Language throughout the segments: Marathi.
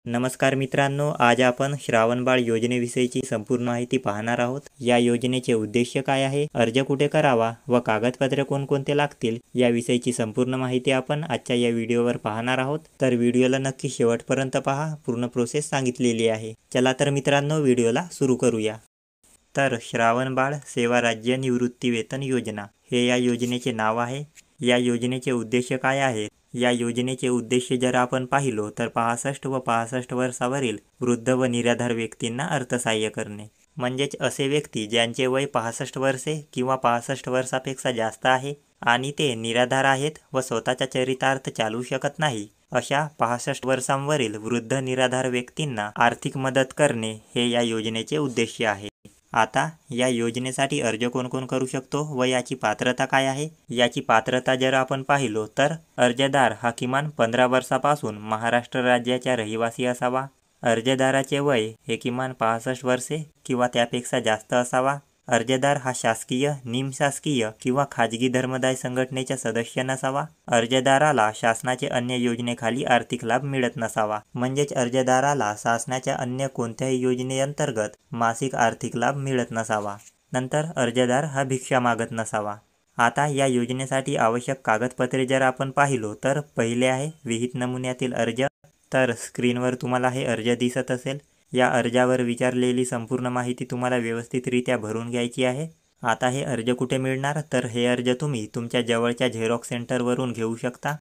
नमस्कार मित्रांनो, आज आपण श्रावणबाळ योजनेविषयीची संपूर्ण माहिती पाहणार आहोत। या योजनेचे उद्देश काय आहे, अर्ज कुठे करावा व कागदपत्रे कोणकोणते लागतील याविषयीची संपूर्ण माहिती आपण आजच्या या व्हिडिओवर पाहणार आहोत। तर व्हिडिओला नक्की शेवटपर्यंत पहा, पूर्ण प्रोसेस सांगितलेली आहे। चला तर मित्रांनो, व्हिडिओला सुरू करूया। तर श्रावणबाळ सेवा राज्य निवृत्ती वेतन योजना हे या योजनेचे नाव आहे। या योजनेचे उद्देश काय आहे, या योजनेचे उद्देश जर आपण पाहिलो तर 65 व 65 वर्षावरील वृद्ध व निराधार व्यक्तींना अर्थसहाय्य करणे। म्हणजेच असे व्यक्ती ज्यांचे वय 65 वर्षे किंवा 65 वर्षापेक्षा जास्त आहे आणि ते निराधार आहेत व स्वतःच्या चरितार्थ चालू शकत नाही, अशा 65 वर्षांवरील वृद्ध निराधार व्यक्तींना आर्थिक मदत करणे हे या योजनेचे उद्देश आहे। आता या योजनेसाठी अर्ज कोण कोण करू शकतो व याची पात्रता काय आहे, याची पात्रता जर आपण पाहिलो तर अर्जदार हा किमान 15 वर्षापासून महाराष्ट्र राज्याचा रहिवासी असावा। अर्जदाराचे वय हे किमान 65 वर्षे किंवा त्यापेक्षा जास्त असावा। अर्जदार हा शासकीय, निमशासकीय किंवा खाजगी धर्मदाय संघटनेचा सदस्य नसावा। अर्जदाराला शासनाचे अन्य योजनेखाली आर्थिक लाभ मिळत नसावा। म्हणजेच अर्जदाराला शासनाच्या अन्य कोणत्याही योजनेअंतर्गत मासिक आर्थिक लाभ मिळत नसावा। नंतर अर्जदार हा भिक्षा मागत नसावा। आता या योजनेसाठी आवश्यक कागदपत्रे जर आपण पाहिलो तर पहिले आहे विहित नमुन्यातील अर्ज। तर स्क्रीनवर तुम्हाला हे अर्ज दिसत असेल। या अर्जावर विचारलेली संपूर्ण माहिती तुम्हाला व्यवस्थितरित्या भरून घ्यायची आहे। आता हे अर्ज कुठे मिळणार, तर हे अर्ज तुम्ही तुमच्या जवळच्या झेरॉक्स सेंटरवरून घेऊ शकता।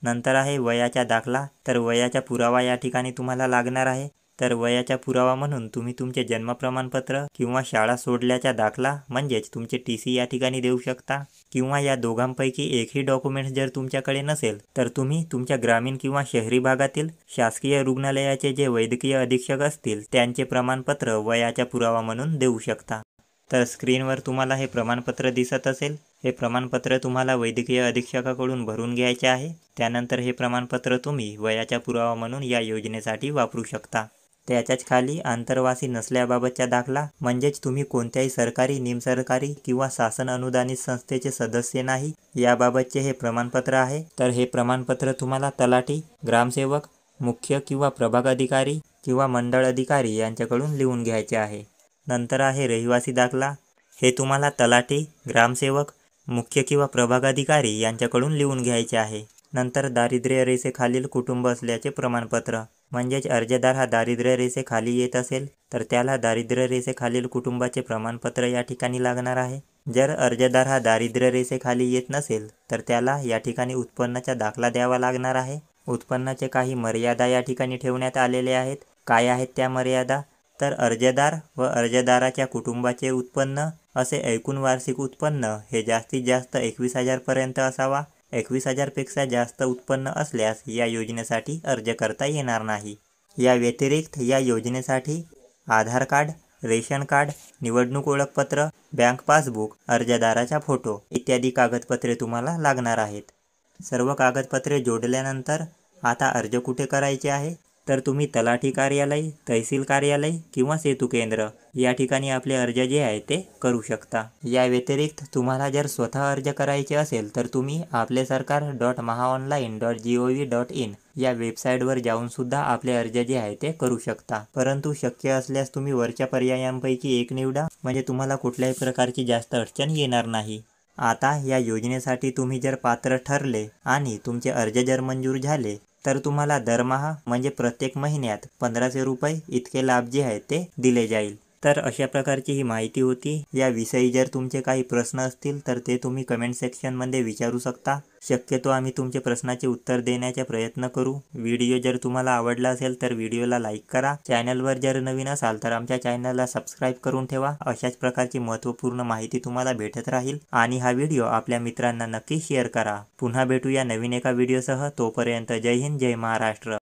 नंतर आहे वयाचा दाखला। तर वयाचा पुरावा या ठिकाणी तुम्हाला लागणार आहे। तर वयाचा पुरावा म्हणून तुम्ही तुमचे जन्म प्रमाणपत्र किंवा शाळा सोडल्याचा दाखला म्हणजेच तुमचे TC या ठिकाणी देऊ शकता। किंवा या दोघांपैकी एकही डॉक्युमेंट्स जर तुमच्याकडे नसेल तर तुम्ही तुमच्या ग्रामीण किंवा शहरी भागातील शासकीय रुग्णालयाचे जे वैद्यकीय अधीक्षक असतील त्यांचे प्रमाणपत्र वयाचा पुरावा म्हणून देऊ शकता। तर स्क्रीनवर तुम्हाला हे प्रमाणपत्र दिसत असेल। हे प्रमाणपत्र तुम्हाला वैद्यकीय अधीक्षकाकडून भरून घ्यायचे आहे। त्यानंतर हे प्रमाणपत्र तुम्ही वयाचा पुरावा म्हणून या योजनेसाठी वापरू शकता। त्याच्याच खाली आंतरवासी नसल्याबाबतचा दाखला म्हणजेच तुम्ही कोणत्याही सरकारी, निमसरकारी किंवा शासन अनुदानित संस्थेचे सदस्य नाही याबाबतचे हे प्रमाणपत्र आहे। तर हे प्रमाणपत्र तुम्हाला तलाठी, ग्रामसेवक, मुख्य किंवा प्रभाग अधिकारी किंवा मंडळ अधिकारी यांच्याकडून लिहून घ्यायचे आहे। नंतर आहे रहिवासी दाखला। हे तुम्हाला तलाठी, ग्रामसेवक, मुख्य किंवा प्रभाग अधिकारी यांच्याकडून लिहून घ्यायचे आहे। नंतर दारिद्र्य रेषेखालील कुटुंब असल्याचे प्रमाणपत्र म्हणजेच अर्जदार हा दारिद्र्य रेषेखाली येत असेल तर त्याला दारिद्र्य रेषेखालील कुटुंबाचे प्रमाणपत्र या ठिकाणी लागणार आहे। जर अर्जदार हा दारिद्र्य रेषेखाली येत नसेल तर त्याला या ठिकाणी उत्पन्नाचा दाखला द्यावा लागणार आहे। उत्पन्नाचे काही मर्यादा या ठिकाणी ठेवण्यात आलेले आहेत। काय आहेत त्या मर्यादा, तर अर्जदार व अर्जदाराच्या कुटुंबाचे उत्पन्न असे एकूण वार्षिक उत्पन्न हे जास्तीत जास्त 21,000 पर्यंत असावा। 21,000 पेक्षा जास्त उत्पन्न असल्यास या योजनेसाठी अर्ज करता येणार नाही। या व्यतिरिक्त या योजनेसाठी आधार कार्ड, रेशन कार्ड, निवडणूक ओळखपत्र, बँक पासबुक, अर्जदाराचा फोटो इत्यादी कागदपत्रे तुम्हाला लागणार आहेत। सर्व कागदपत्रे जोडल्यानंतर आता अर्ज कुठे करायचे आहे, तर तुम्ही तलाठी कार्यालय, तहसील कार्यालय किंवा सेतू केंद्र या ठिकाणी आपले अर्ज जे आहे ते करू शकता। या व्यतिरिक्त तुम्हाला जर स्वतः अर्ज करायचे असेल तर तुम्ही आपलेसरकार.महाonline.gov.in या वेबसाईटवर जाऊन सुद्धा आपले अर्ज जे आहे ते करू शकता। परंतु शक्य असल्यास तुम्ही वरच्या पर्यायांपैकी एक निवडा, म्हणजे तुम्हाला कुठल्याही प्रकारची जास्त अडचण येणार नाही। आता या योजनेसाठी तुम्ही जर पात्र ठरले आणि तुमचे अर्ज जर मंजूर झाले तर तुम्हाला दरमहा म्हणजे प्रत्येक महिन्यात 1500 रुपये इतके लाभ जे आहे ते दिले जाईल। तर अशा प्रकारची ही माहिती होती। याविषयी जर तुमचे काही प्रश्न असतील तर ते तुम्ही कमेंट सेक्शनमध्ये विचारू शकता। शक्यतो आम्ही तुमचे प्रश्नाचे उत्तर देण्याचा प्रयत्न करू। व्हिडिओ जर तुम्हाला आवडला असेल तर व्हिडिओला लाईक करा। चॅनलवर जर नवीन असाल तर आमच्या चॅनलला सबस्क्राईब करून ठेवा। अशाच प्रकारची महत्त्वपूर्ण माहिती तुम्हाला भेटत राहील आणि हा व्हिडिओ आपल्या मित्रांना नक्की शेअर करा। पुन्हा भेटूया नवीन एका व्हिडिओसह। तोपर्यंत जय हिंद, जय महाराष्ट्र।